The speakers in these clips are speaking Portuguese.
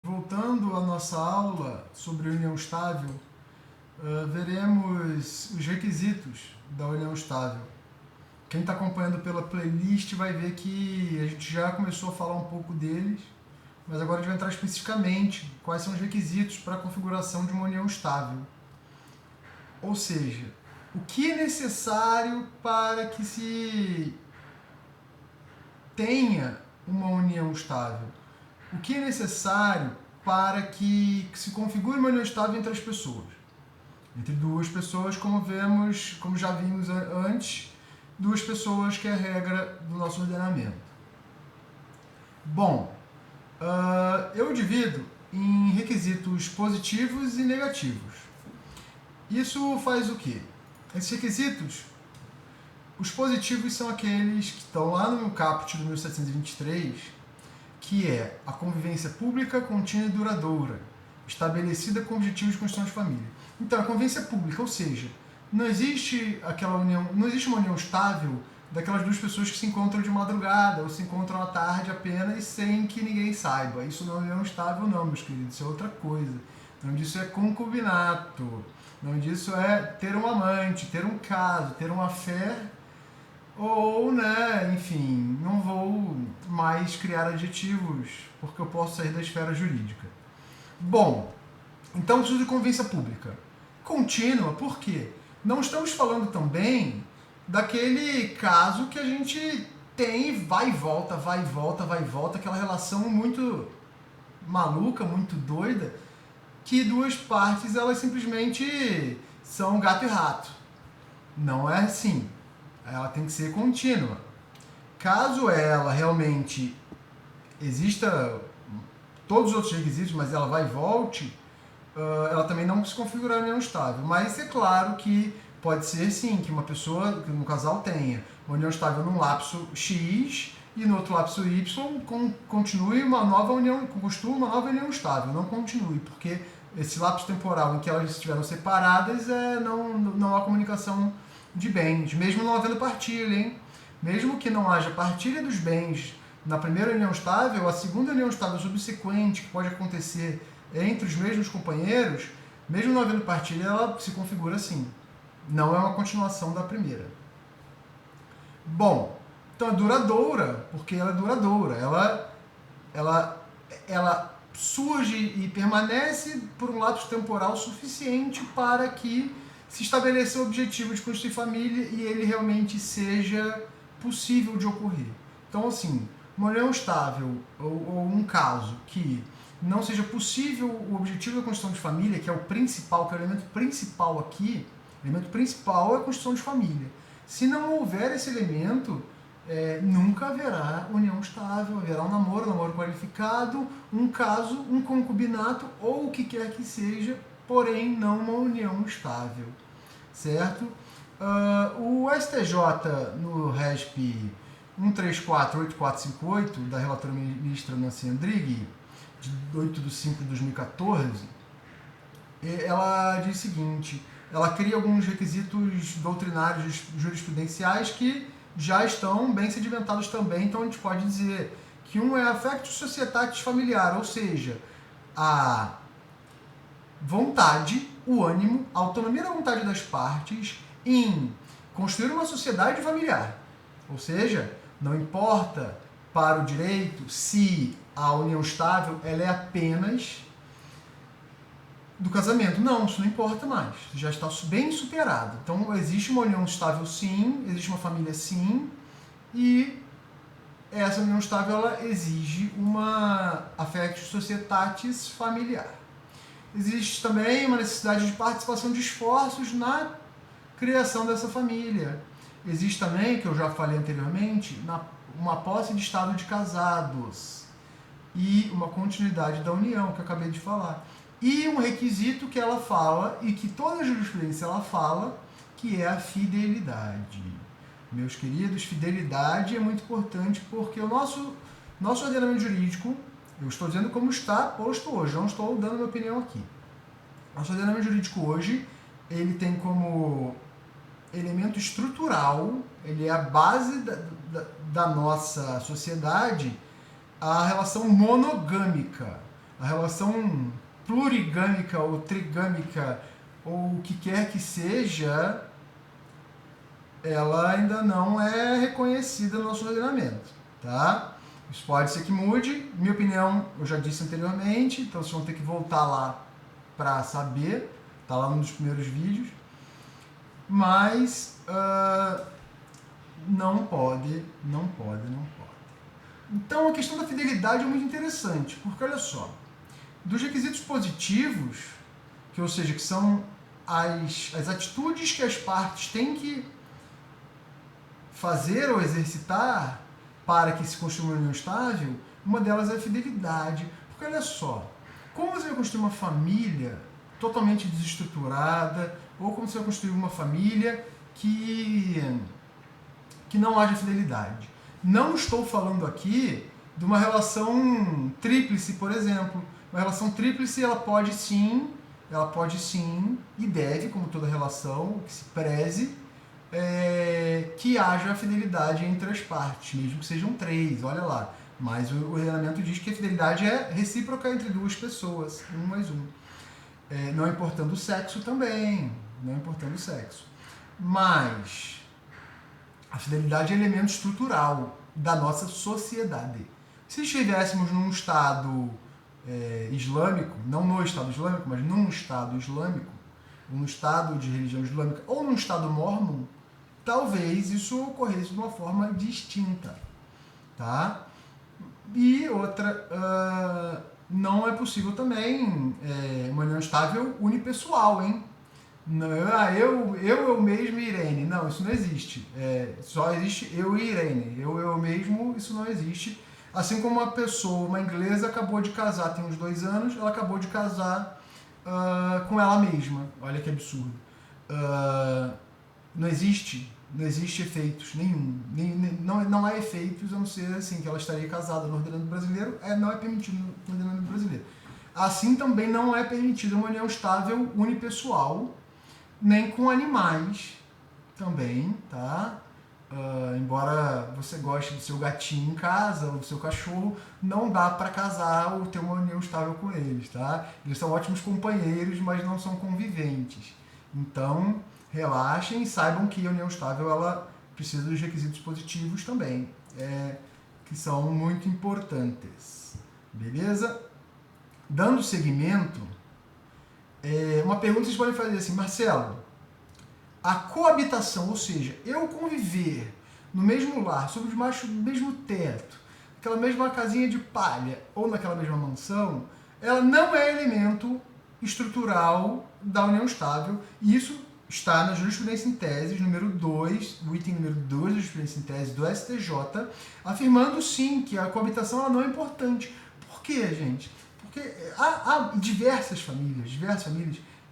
Voltando à nossa aula sobre união estável, veremos os requisitos da união estável. Quem está acompanhando pela playlist vai ver que a gente já começou a falar um pouco deles, mas agora a gente vai entrar especificamente quais são os requisitos para a configuração de uma união estável. Ou seja, o que é necessário para que se tenha uma união estável? O que é necessário para que se configure uma união estável entre as pessoas? Entre duas pessoas, como já vimos antes, duas pessoas que é a regra do nosso ordenamento. Bom, eu divido em requisitos positivos e negativos. Isso faz o quê? Esses requisitos, os positivos são aqueles que estão lá no caput do 1723, que é a convivência pública, contínua e duradoura, estabelecida com objetivos de construção de família. Então, a convivência pública, ou seja, não existe uma união estável daquelas duas pessoas que se encontram de madrugada ou se encontram à tarde apenas sem que ninguém saiba. Isso não é união estável não, meus queridos, isso é outra coisa. O nome disso é concubinato. O nome disso é ter um amante, ter um caso, ter uma fé. Ou, enfim, não vou mais criar adjetivos, porque eu posso sair da esfera jurídica. Bom, então preciso de convivência pública. Contínua, por quê? Não estamos falando também daquele caso que a gente tem vai e volta, vai e volta, vai e volta, aquela relação muito maluca, muito doida, que duas partes elas simplesmente são gato e rato. Não é assim. Ela tem que ser contínua. Caso ela realmente exista todos os outros requisitos, mas ela vai e volte, ela também não se configura união estável. Mas é claro que pode ser sim que uma pessoa, que um casal tenha uma união estável num lapso X e no outro lapso Y continue uma nova união, construa uma nova união estável, não continue, porque esse lapso temporal em que elas estiveram separadas não há comunicação de bens, mesmo não havendo partilha, hein? Mesmo que não haja partilha dos bens na primeira união estável, a segunda união estável subsequente, que pode acontecer entre os mesmos companheiros, mesmo não havendo partilha, ela se configura assim. Não é uma continuação da primeira. Bom, então é duradoura, porque ela é duradoura. Ela surge e permanece por um lapso temporal suficiente para que se estabeleça o objetivo de construir família e ele realmente seja possível de ocorrer. Então, assim, uma união estável ou um caso que não seja possível o objetivo da construção de família, que é o principal, que é o elemento principal aqui, o elemento principal é a construção de família. Se não houver esse elemento, nunca haverá união estável, haverá um namoro qualificado, um caso, um concubinato ou o que quer que seja, porém não uma união estável, certo? O STJ, no RESP 1348458, da relatora ministra Nancy Andrighi, de 8 de 5 de 2014, ela diz o seguinte, ela cria alguns requisitos doutrinários jurisprudenciais que já estão bem sedimentados também, então a gente pode dizer que um é affectus societatis familiar, ou seja, a vontade, o ânimo, a autonomia da vontade das partes em construir uma sociedade familiar. Ou seja, não importa para o direito se a união estável ela é apenas do casamento. Não, isso não importa mais. Já está bem superado. Então, existe uma união estável sim, existe uma família sim, e essa união estável ela exige uma affectus societatis familiar. Existe também uma necessidade de participação de esforços na criação dessa família. Existe também, que eu já falei anteriormente, uma posse de estado de casados e uma continuidade da união, que eu acabei de falar. E um requisito que ela fala, e que toda a jurisprudência ela fala, que é a fidelidade. Meus queridos, fidelidade é muito importante porque o nosso ordenamento jurídico, eu estou dizendo como está posto hoje, não estou dando minha opinião aqui. Nosso ordenamento jurídico hoje, ele tem como elemento estrutural, ele é a base da nossa sociedade, a relação monogâmica. A relação plurigâmica ou trigâmica, ou o que quer que seja, ela ainda não é reconhecida no nosso ordenamento, tá? Isso pode ser que mude. Minha opinião, eu já disse anteriormente, então vocês vão ter que voltar lá para saber, tá lá num dos primeiros vídeos. Mas não pode. Então a questão da fidelidade é muito interessante, porque olha só, dos requisitos positivos, ou seja, que são as atitudes que as partes têm que fazer ou exercitar para que se construa uma união estável, uma delas é a fidelidade. Porque olha só, como você vai construir uma família totalmente desestruturada, ou como você vai construir uma família que não haja fidelidade? Não estou falando aqui de uma relação tríplice, por exemplo. Uma relação tríplice, ela pode sim, e deve, como toda relação, que se preze, que haja fidelidade entre as partes, mesmo que sejam 3, olha lá. Mas o ordenamento diz que a fidelidade é recíproca entre 2 pessoas, 1 mais 1. Não importando o sexo também, Mas a fidelidade é elemento estrutural da nossa sociedade. Se estivéssemos num Estado islâmico, não no Estado islâmico, mas num Estado islâmico, num Estado de religião islâmica, ou num Estado mormon, talvez isso ocorresse de uma forma distinta, tá? E outra, não é possível também uma união estável unipessoal, hein? Não, eu mesmo e Irene. Não, isso não existe. Só existe eu e Irene. Eu mesmo, isso não existe. Assim como uma inglesa acabou de casar, tem uns 2 anos, ela acabou de casar com ela mesma. Olha que absurdo. Não existe efeitos nenhum. Não há efeitos, a não ser assim, que ela estaria casada no ordenamento brasileiro, não é permitido no ordenamento brasileiro. Assim também não é permitida uma união estável unipessoal, nem com animais também, tá? Embora você goste do seu gatinho em casa ou do seu cachorro, não dá para casar ou ter uma união estável com eles, tá? Eles são ótimos companheiros, mas não são conviventes. Então, relaxem e saibam que a união estável ela precisa dos requisitos positivos também, que são muito importantes. Beleza? Dando seguimento, uma pergunta que vocês podem fazer assim: Marcelo, a coabitação, ou seja, eu conviver no mesmo lar, sob o mesmo teto, naquela mesma casinha de palha ou naquela mesma mansão, ela não é elemento estrutural da união estável, e isso está na jurisprudência em tese, número 2, o item número 2 da jurisprudência em tese do STJ, afirmando sim que a coabitação ela não é importante. Por quê, gente? Porque há diversas famílias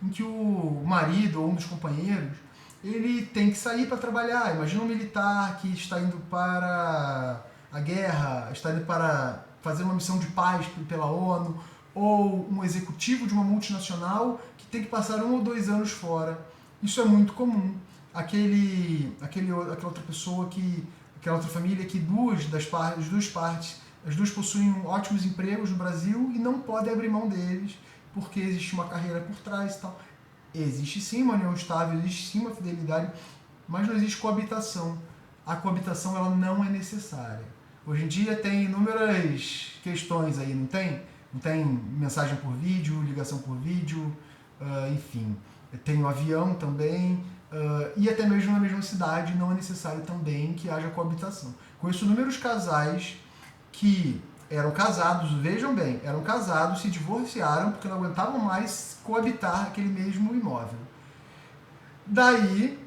em que o marido ou um dos companheiros ele tem que sair para trabalhar. Imagina um militar que está indo para a guerra, está indo para fazer uma missão de paz pela ONU, ou um executivo de uma multinacional que tem que passar 1 ou 2 anos fora. Isso é muito comum. Aquela outra pessoa, aquela outra família que as duas partes possuem ótimos empregos no Brasil e não podem abrir mão deles porque existe uma carreira por trás e tal. Existe sim uma união estável, existe sim uma fidelidade, mas não existe coabitação. A coabitação ela não é necessária. Hoje em dia tem inúmeras questões aí, não tem? Não tem mensagem por vídeo, ligação por vídeo, enfim. Tem o avião também, e até mesmo na mesma cidade não é necessário também que haja coabitação. Conheço inúmeros casais que eram casados, vejam bem, eram casados, se divorciaram porque não aguentavam mais coabitar aquele mesmo imóvel. Daí,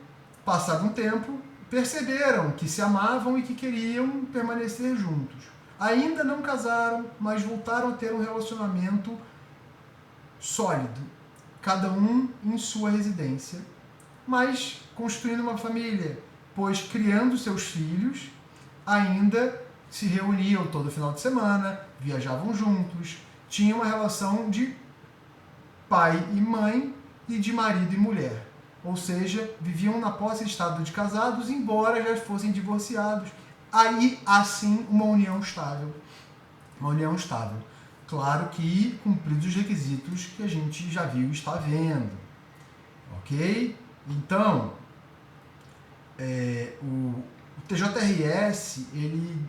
passado um tempo, perceberam que se amavam e que queriam permanecer juntos. Ainda não casaram, mas voltaram a ter um relacionamento sólido, cada um em sua residência, mas construindo uma família, pois criando seus filhos, ainda se reuniam todo final de semana, viajavam juntos, tinham uma relação de pai e mãe e de marido e mulher. Ou seja, viviam na posse de estado de casados, embora já fossem divorciados. Aí, assim, uma união estável. Uma união estável. Claro que cumpridos os requisitos que a gente já viu e está vendo. Ok? Então, o TJRS, ele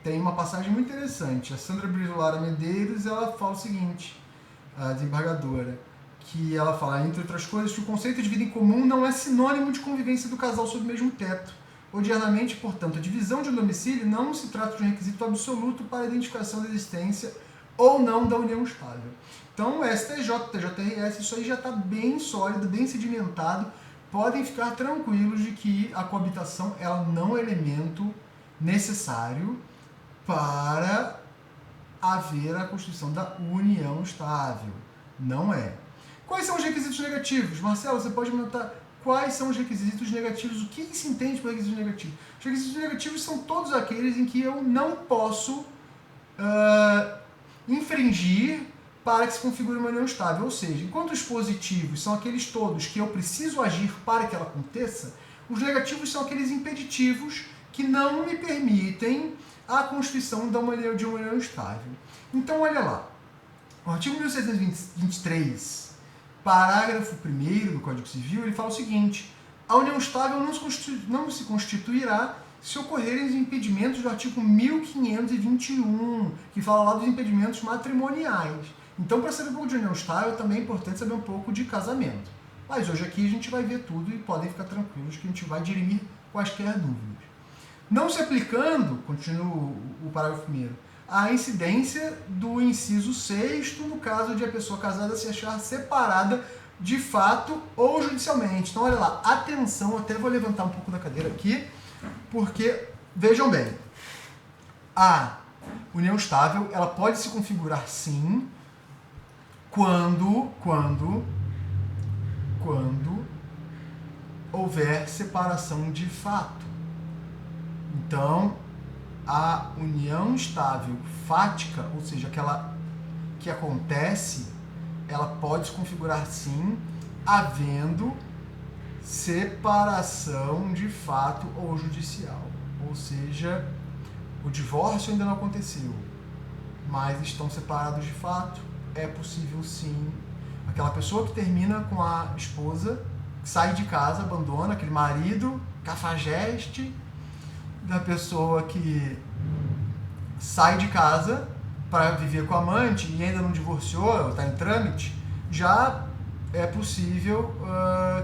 tem uma passagem muito interessante. A Sandra Brizolara Medeiros, ela fala o seguinte, a desembargadora, que ela fala, entre outras coisas, que o conceito de vida em comum não é sinônimo de convivência do casal sob o mesmo teto. Odiernamente, portanto, a divisão de um domicílio não se trata de um requisito absoluto para a identificação da existência ou não da união estável. Então, o STJ, o TJRS, isso aí já está bem sólido, bem sedimentado. Podem ficar tranquilos de que a coabitação ela não é elemento necessário para haver a constituição da união estável. Não é. Quais são os requisitos negativos? Marcelo, você pode me notar quais são os requisitos negativos? O que se entende por requisitos negativos? Os requisitos negativos são todos aqueles em que eu não posso infringir para que se configure uma união estável. Ou seja, enquanto os positivos são aqueles todos que eu preciso agir para que ela aconteça, os negativos são aqueles impeditivos que não me permitem a constituição de uma união estável. Então, olha lá. O artigo 1623, parágrafo 1º do Código Civil, ele fala o seguinte: a união estável não se constituirá se ocorrerem os impedimentos do artigo 1521, que fala lá dos impedimentos matrimoniais. Então, para saber um pouco de união estável, também é importante saber um pouco de casamento. Mas hoje aqui a gente vai ver tudo e podem ficar tranquilos que a gente vai dirimir quaisquer dúvidas. Não se aplicando, continua o parágrafo 1º, a incidência do inciso 6º no caso de a pessoa casada se achar separada de fato ou judicialmente. Então, olha lá, atenção, até vou levantar um pouco da cadeira aqui, porque, vejam bem, a união estável, ela pode se configurar sim, quando houver separação de fato. Então, a união estável fática, ou seja, aquela que acontece, ela pode se configurar sim, havendo separação de fato ou judicial. Ou seja, o divórcio ainda não aconteceu, mas estão separados de fato, é possível sim. Aquela pessoa que termina com a esposa, que sai de casa, abandona aquele marido cafajeste, da pessoa que sai de casa para viver com a amante e ainda não divorciou, está em trâmite, já é possível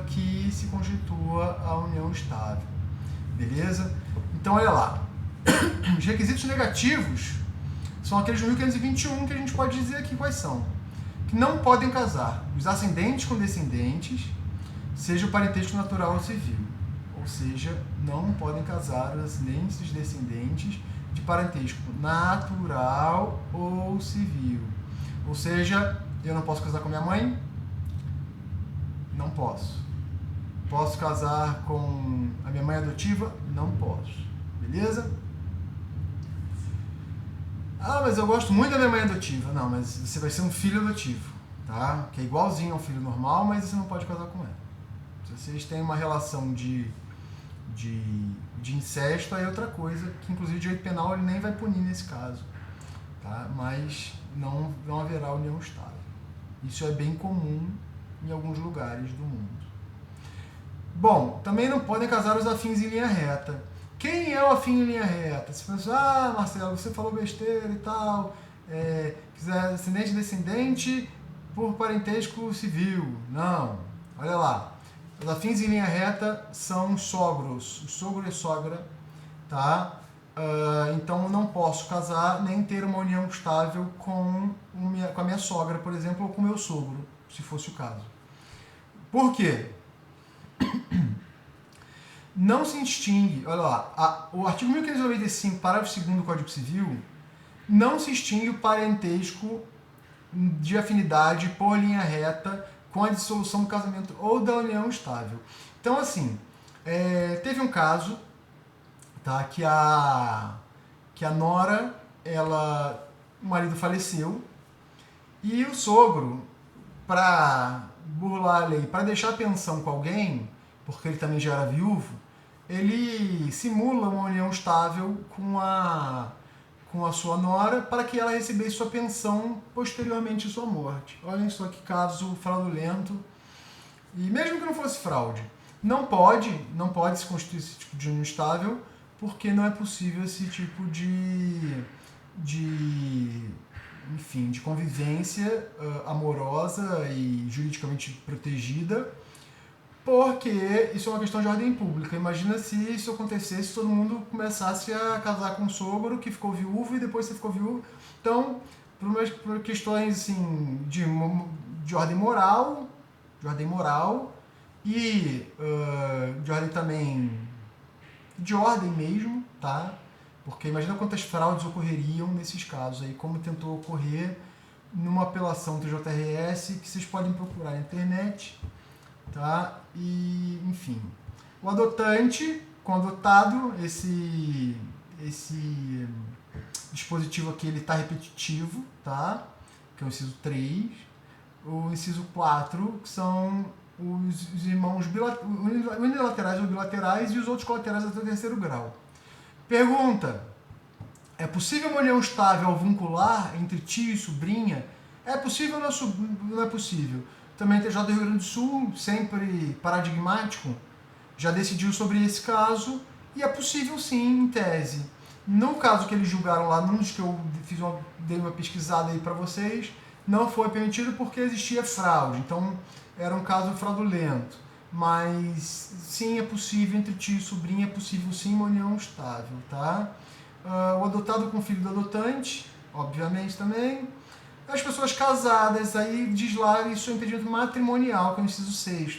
que se constitua a união estável. Beleza? Então, olha lá. Os requisitos negativos são aqueles do 1521 que a gente pode dizer aqui quais são. Que não podem casar os ascendentes com descendentes, seja o parentesco natural ou civil. Ou seja, não podem casar os ascendentes e os descendentes de parentesco natural ou civil. Ou seja, eu não posso casar com minha mãe? Não posso. Posso casar com a minha mãe adotiva? Não posso. Beleza? Ah, mas eu gosto muito da minha mãe adotiva. Não, mas você vai ser um filho adotivo, tá? Que é igualzinho ao filho normal, mas você não pode casar com ela. Se vocês têm uma relação de incesto, aí é outra coisa, que inclusive o direito penal ele nem vai punir nesse caso, tá? Mas não haverá união estável. Isso é bem comum em alguns lugares do mundo. Bom, também não podem casar os afins em linha reta. Quem é o afim em linha reta? Se pensa, Marcelo, você falou besteira e tal, quiser ascendente e descendente por parentesco civil. Não, olha lá. Os afins em linha reta são os sogros, o sogro e sogra, tá? Então eu não posso casar nem ter uma união estável com a minha sogra, por exemplo, ou com o meu sogro, se fosse o caso. Por quê? Não se extingue, olha lá, o artigo 1595, parágrafo 2º do Código Civil, não se extingue o parentesco de afinidade por linha reta com a dissolução do casamento ou da união estável. Então, assim, teve um caso, tá, que a nora, o marido faleceu, e o sogro, para burlar a lei, para deixar a pensão com alguém, porque ele também já era viúvo, ele simula uma união estável com com a sua nora para que ela recebesse sua pensão posteriormente à sua morte. Olhem só que caso fraudulento. E mesmo que não fosse fraude, não pode se constituir esse tipo de união estável, porque não é possível esse tipo enfim, de convivência amorosa e juridicamente protegida, porque isso é uma questão de ordem pública. Imagina se isso acontecesse, todo mundo começasse a casar com um sogro que ficou viúvo e depois você ficou viúvo. Então, por questões assim, de ordem moral e de ordem também, de ordem mesmo, tá? Porque imagina quantas fraudes ocorreriam nesses casos aí, como tentou ocorrer numa apelação do TJRS, que vocês podem procurar na internet, tá? E, enfim, o adotante, com o adotado, esse dispositivo aqui, ele está repetitivo, tá? Que é o inciso 3. O inciso 4, que são os irmãos unilaterais ou bilaterais e os outros colaterais até o terceiro grau. Pergunta: é possível uma união estável avuncular entre tio e sobrinha? É possível ou não é possível? Também o TJ do Rio Grande do Sul, sempre paradigmático, já decidiu sobre esse caso e é possível sim, em tese. No caso que eles julgaram lá, nos que eu dei uma pesquisada aí para vocês, não foi permitido porque existia fraude, então era um caso fraudulento. Mas sim, é possível entre tio e sobrinha, é possível sim uma união estável, tá? O adotado com o filho do adotante, obviamente também. As pessoas casadas, aí diz lá isso é um impedimento matrimonial, que é o inciso 6º.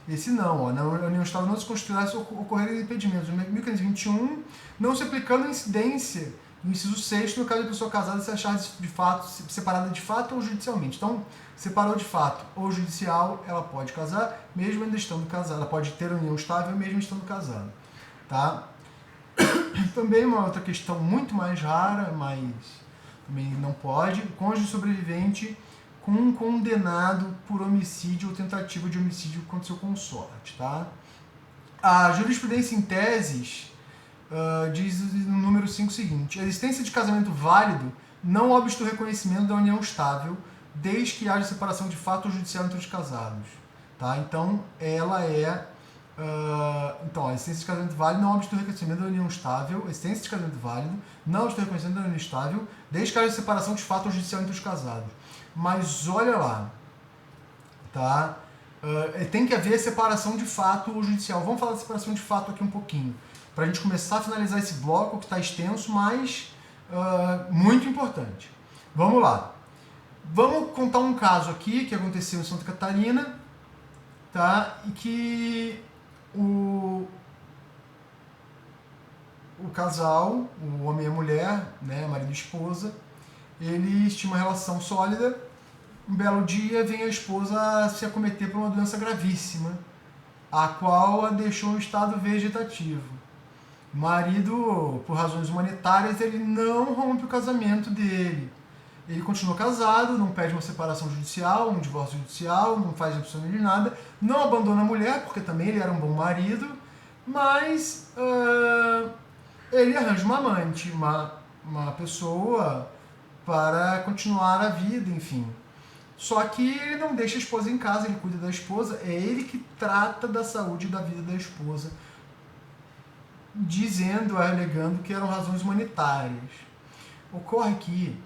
Esse não, ó, na união estável não se constituirá se ocorrerem impedimentos. No 1521, não se aplicando a incidência no inciso 6º, no caso de pessoa casada se achar de fato, separada de fato ou judicialmente. Então, separou de fato ou judicial, ela pode casar, mesmo ainda estando casada. Ela pode ter união estável mesmo estando casada. Tá? Também uma outra questão muito mais rara, mas também não pode, cônjuge sobrevivente com um condenado por homicídio ou tentativa de homicídio contra seu consorte. Tá? A jurisprudência em teses diz no número 5 o seguinte: a existência de casamento válido não obsta o reconhecimento da união estável, desde que haja separação de fato ou judicial entre os casados. Tá? Então, ela é... então, a existência de casamento válido não obsta o reconhecimento da união estável, a existência de casamento válido não obsta o reconhecimento da união estável, desde que haja separação de fato ou judicial entre os casados. Mas olha lá, tá? Tem que haver separação de fato ou judicial. Vamos falar de separação de fato aqui um pouquinho, para a gente começar a finalizar esse bloco que está extenso, mas muito importante. Vamos lá. Vamos contar um caso aqui que aconteceu em Santa Catarina, tá? E que o casal, o homem e a mulher, né, marido e esposa, eles tinham uma relação sólida. Um belo dia vem a esposa se acometer por uma doença gravíssima, a qual a deixou em estado vegetativo. O marido, por razões humanitárias, ele não rompe o casamento dele. Ele continua casado, não pede uma separação judicial, um divórcio judicial, não faz absolutamente nada, não abandona a mulher, porque também ele era um bom marido, mas ele arranja uma amante, uma pessoa para continuar a vida, enfim. Só que ele não deixa a esposa em casa, ele cuida da esposa, é ele que trata da saúde e da vida da esposa, alegando que eram razões humanitárias. Ocorre que,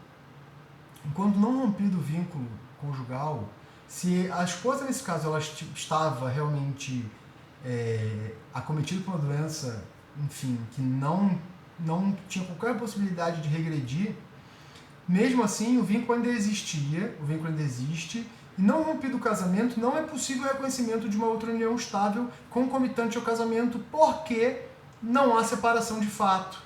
enquanto não rompido o vínculo conjugal, se a esposa, nesse caso, ela estava realmente acometida por uma doença, enfim, que não tinha qualquer possibilidade de regredir, mesmo assim o vínculo ainda existia, o vínculo ainda existe, e não rompido o casamento, não é possível o reconhecimento de uma outra união estável concomitante ao casamento, porque não há separação de fato,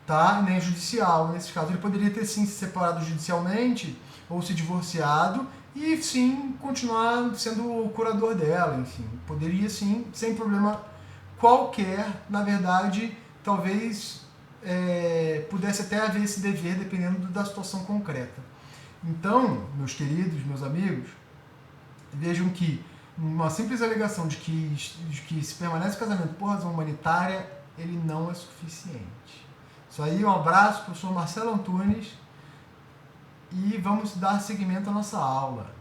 tá? Nem judicial. Nesse caso, ele poderia ter sim se separado judicialmente ou se divorciado e sim continuar sendo o curador dela, enfim. Poderia sim, sem problema qualquer. Na verdade, talvez pudesse até haver esse dever, dependendo da situação concreta. Então, meus queridos, meus amigos, vejam que uma simples alegação de que se permanece o casamento por razão humanitária, ele não é suficiente. Isso aí, um abraço, professor Marcelo Antunes, e vamos dar seguimento à nossa aula.